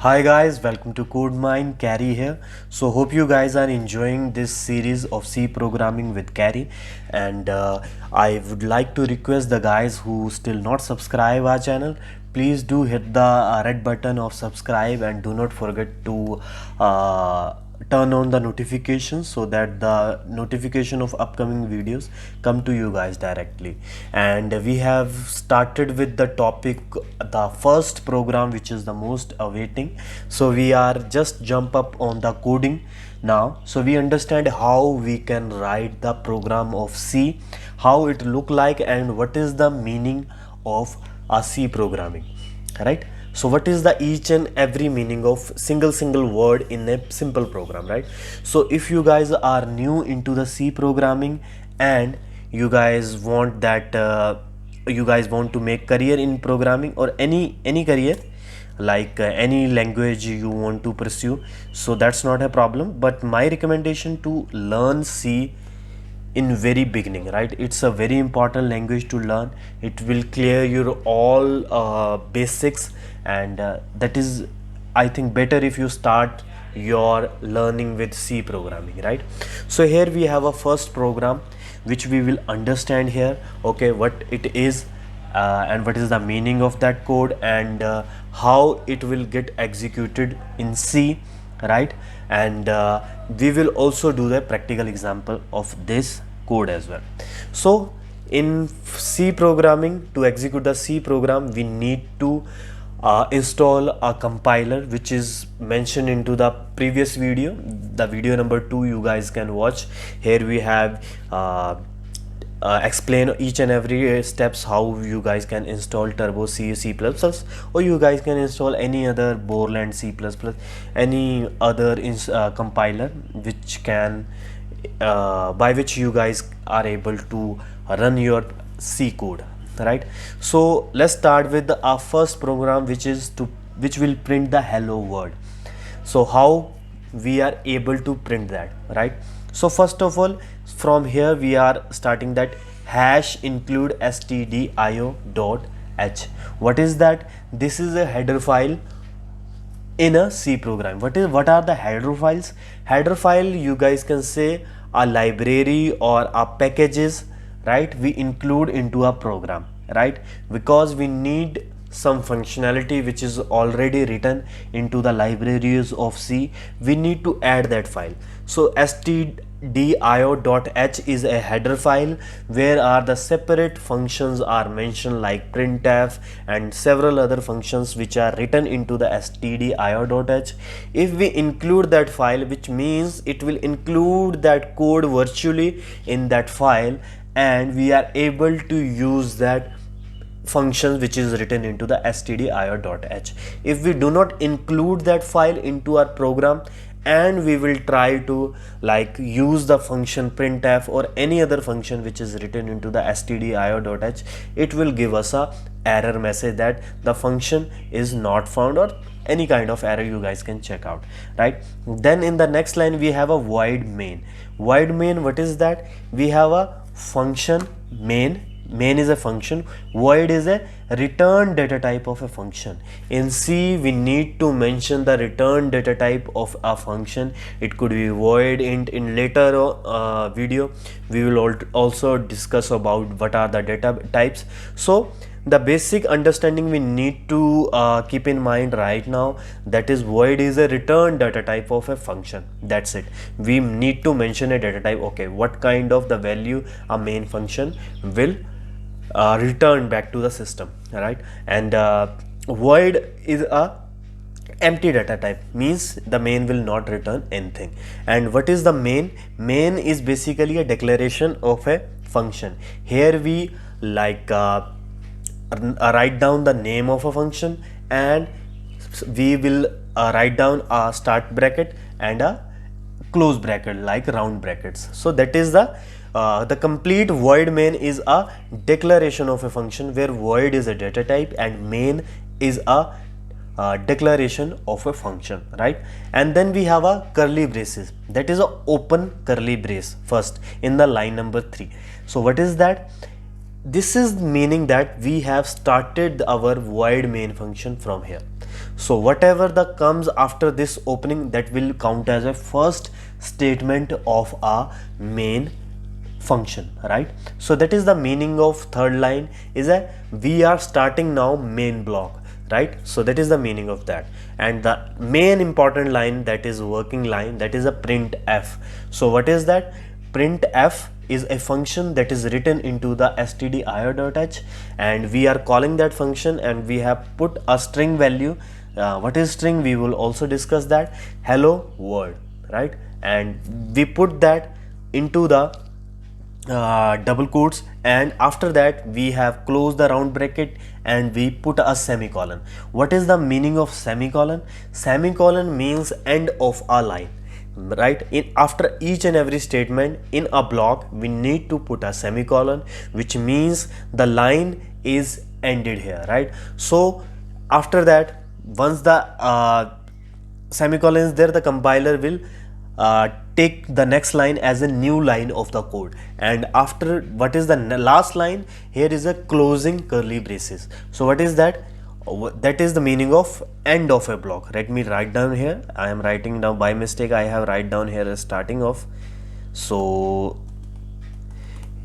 Hi guys, welcome to CodeMine. Carrie here. So hope you guys are enjoying this series of C programming with Carrie, and I would like to request the guys who still not subscribe our channel, please do hit the red button of subscribe and do not forget to turn on the notifications so that the notification of upcoming videos come to you guys directly. And we have started with the topic, the first program, which is the most awaiting. So we are just jump up on the coding now, so we understand how we can write the program of C, how it look like, and what is the meaning of a C programming, right? So what is the each and every meaning of single word in a simple program, right? So if you guys are new into the C programming and you guys want that you guys want to make career in programming or any career, like any language you want to pursue, so that's not a problem. But my recommendation to learn C in very beginning, right? It's a very important language to learn. It will clear your all basics, and that is, I think, better if you start your learning with C programming, right? So here we have a first program which we will understand here, okay, what it is, and what is the meaning of that code, and how it will get executed in C, right? And we will also do the practical example of this code as well. So in C programming, to execute the C program, we need to install a compiler, which is mentioned into the previous video, the video number 2. You guys can watch. Here we have explain each and every steps how you guys can install Turbo C, C++, or you guys can install any other Borland C++, any other compiler which can by which you guys are able to run your C code, right? So let's start with our first program, which will print the hello world. So how we are able to print that, right? So first of all, from here we are starting that hash include stdio.h. What is that? This is a header file in a C program. What are the header files? Header file, you guys can say, a library or a packages, right? We include into a program, right? Because we need some functionality which is already written into the libraries of C, we need to add that file. So stdio.h is a header file where are the separate functions are mentioned, like printf and several other functions which are written into the stdio.h. If we include that file, which means it will include that code virtually in that file, and we are able to use that functions which is written into the stdio.h. If we do not include that file into our program and we will try to like use the function printf or any other function which is written into the stdio.h, it will give us a error message that the function is not found, or any kind of error you guys can check out, right? Then in the next line we have a void main. Void main, what is that? We have a function main. Main is a function, void is a return data type of a function. In C we need to mention the return data type of a function. It could be void int. In later video we will also discuss about what are the data types. So the basic understanding we need to keep in mind right now, that is void is a return data type of a function. That's it. We need to mention a data type, okay, what kind of the value a main function will return back to the system, right? And void is a empty data type, means the main will not return anything. And what is the main? Main is basically a declaration of a function. Here we like write down the name of a function, and we will write down a start bracket and a close bracket, like round brackets. So that is the complete void main is a declaration of a function where void is a data type and main is a declaration of a function, right? And then we have a curly braces, that is a open curly brace first in the line number 3. So what is that? This is meaning that we have started our void main function from here. So whatever the comes after this opening, that will count as a first statement of a main function, right? So that is the meaning of third line, is a we are starting now main block, right? So that is the meaning of that. And the main important line, that is working line, that is a printf. So what is that? Printf is a function that is written into the stdio.h, and we are calling that function, and we have put a string value. What is string? We will also discuss that. Hello world, right? And we put that into the double quotes, and after that we have closed the round bracket and we put a semicolon. What is the meaning of semicolon? Semicolon means end of a line, right? In after each and every statement in a block, we need to put a semicolon, which means the line is ended here, right? So after that, once the semicolon is there, the compiler will take the next line as a new line of the code. And after, what is the last line? Here is a closing curly braces. So what is that? That is the meaning of end of a block. Let me write down here. I am writing down by mistake. I have write down here a starting of. So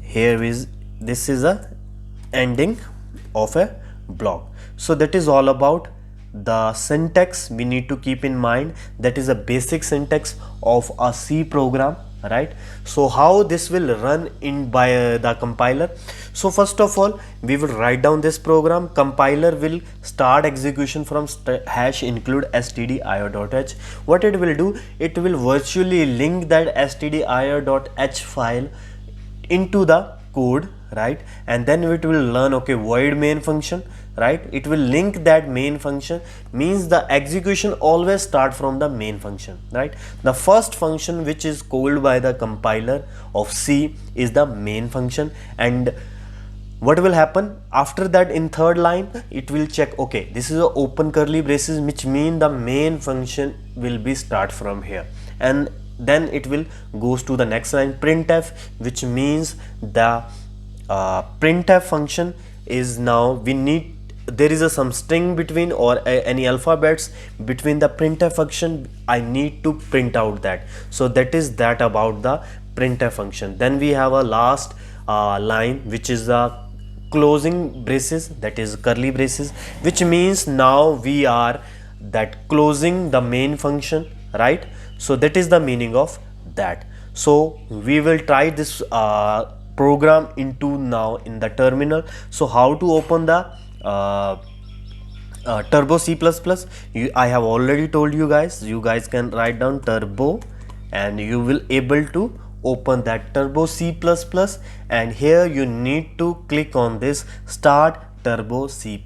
here is, this is a ending of a block. So that is all about the syntax we need to keep in mind. That is a basic syntax of a C program, right? So how this will run in by the compiler? So first of all, we will write down this program. Compiler will start execution from hash include stdio.h. What it will do? It will virtually link that stdio.h file into the code, right? And then it will learn, okay, void main function, right? It will link that main function, means the execution always start from the main function, right? The first function which is called by the compiler of C is the main function. And what will happen after that? In third line, it will check, okay, this is a open curly braces, which mean the main function will be start from here. And then it will goes to the next line, printf, which means the printf function is now, we need, there is a some string between, or any alphabets between the printf function, I need to print out that. So that is that about the printf function. Then we have a last line, which is the closing braces, that is curly braces, which means now we are that closing the main function, right? So that is the meaning of that. So we will try this program into now in the terminal. So how to open the Turbo C++? I have already told you guys. You guys can write down Turbo, and you will able to open that Turbo C++. And here you need to click on this Start Turbo C++,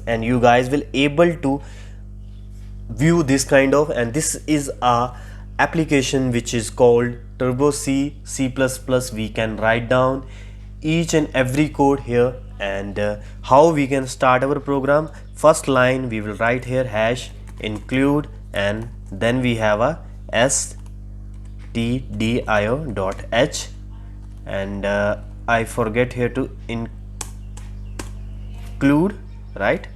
and you guys will able to view this kind of, and this is a application which is called Turbo C++. We can write down each and every code here, and how we can start our program. First line we will write here hash include, and then we have a stdio.h, and I forget here to include, right?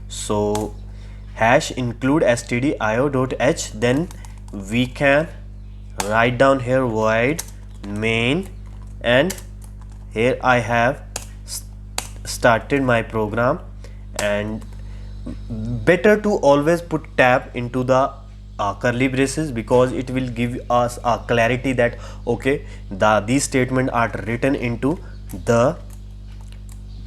So hash include stdio.h, then we can write down here void main, and here I have started my program. And better to always put tab into the curly braces, because it will give us a clarity that okay, these statements are written into the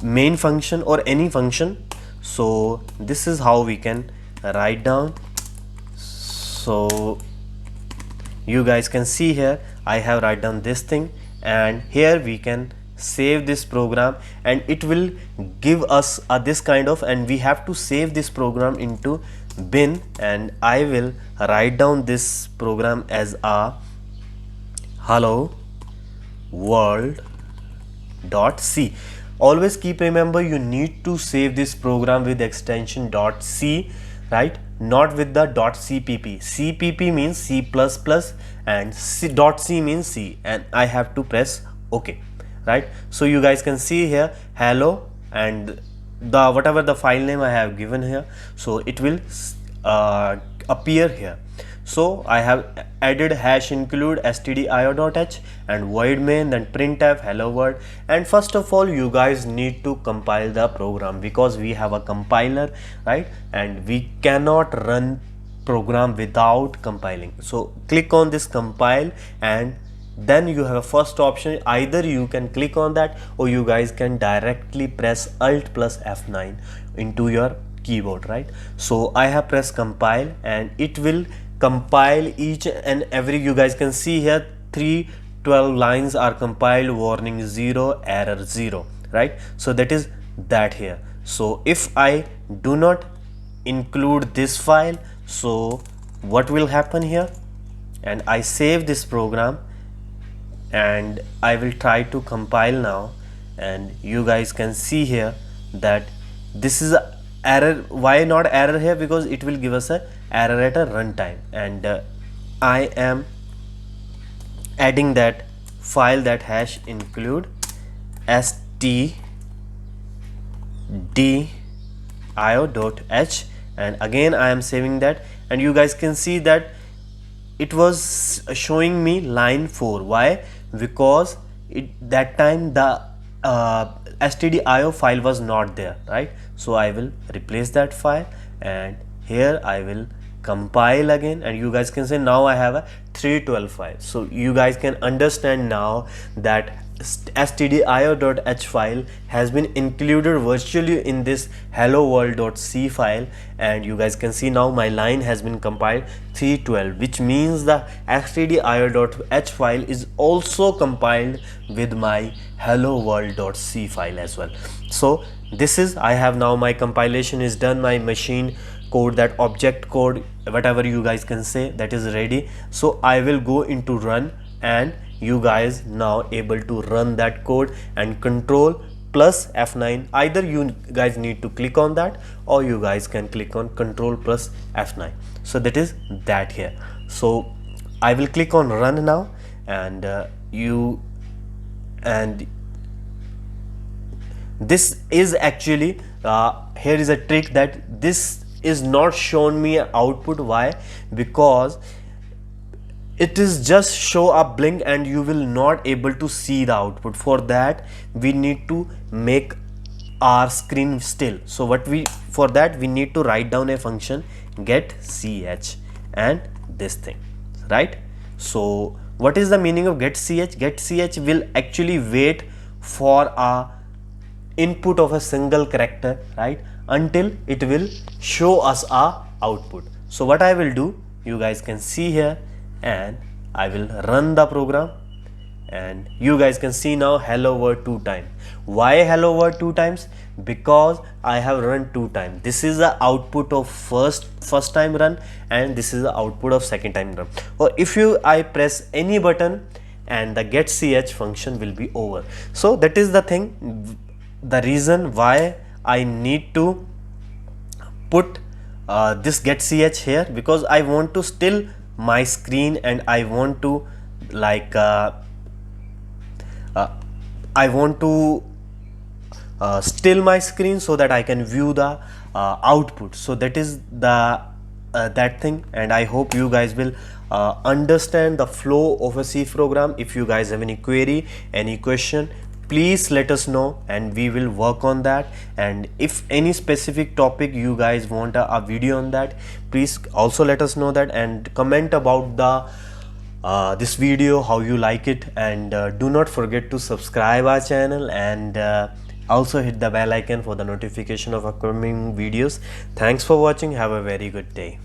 main function or any function. So this is how we can write down. So you guys can see here I have write down this thing, and here we can save this program, and it will give us this kind of, and we have to save this program into bin. And I will write down this program as a hello world.c. Always keep remember, you need to save this program with extension .c, right? Not with the .cpp. cpp means C++, and .c means C, and I have to press OK, right? So you guys can see here hello, and the whatever the file name I have given here, so it will appear here. So I have added hash include stdio.h and void main, then printf hello world. And first of all, you guys need to compile the program because we have a compiler, right? And we cannot run program without compiling. So click on this compile, and then you have a first option. Either you can click on that, or you guys can directly press alt plus F9 into your keyboard, right? So I have pressed compile, and it will compile each and every, you guys can see here 312 lines are compiled, warning 0, error 0, right? So that is that here. So if I do not include this file, so what will happen here? And I save this program, and I will try to compile now, and you guys can see here that this is a error. Why not error here? Because it will give us a error at a runtime, and I am adding that file, that hash include stdio.h, and again I am saving that, and you guys can see that it was showing me line 4. Why? Because that time the stdio file was not there, right? So I will replace that file, and here I will compile again, and you guys can say now I have a 312 file. So you guys can understand now that stdio.h file has been included virtually in this hello world.c file, and you guys can see now my line has been compiled 312, which means the stdio.h file is also compiled with my hello world.c file as well. So this is, I have now my compilation is done, my machine code, that object code, whatever you guys can say, that is ready. So I will go into run, and you guys now able to run that code, and control plus F9, either you guys need to click on that, or you guys can click on control plus F9. So that is that here. So I will click on run now, and this is actually here is a trick that this is not shown me output. Why? Because it is just show a blink, and you will not able to see the output. For that we need to make our screen still. So what we, for that we need to write down a function get ch and this thing, right? So what is the meaning of get ch? Get ch will actually wait for a input of a single character, right, until it will show us a output. So what I will do, you guys can see here, and I will run the program, and you guys can see now hello world 2 times. Why hello world 2 times? Because I have run 2 times. This is the output of first time run, and this is the output of second time run. Or if I press any button, and the get ch function will be over. So that is the thing, the reason why I need to put this get ch here, because I want to still my screen, and I want to like I want to still my screen so that I can view the output. So that is the that thing, and I hope you guys will understand the flow of a C program. If you guys have any query, any question, please let us know, and we will work on that. And if any specific topic you guys want a video on that, please also let us know that, and comment about the this video how you like it, and do not forget to subscribe our channel, and also hit the bell icon for the notification of upcoming videos. Thanks for watching. Have a very good day.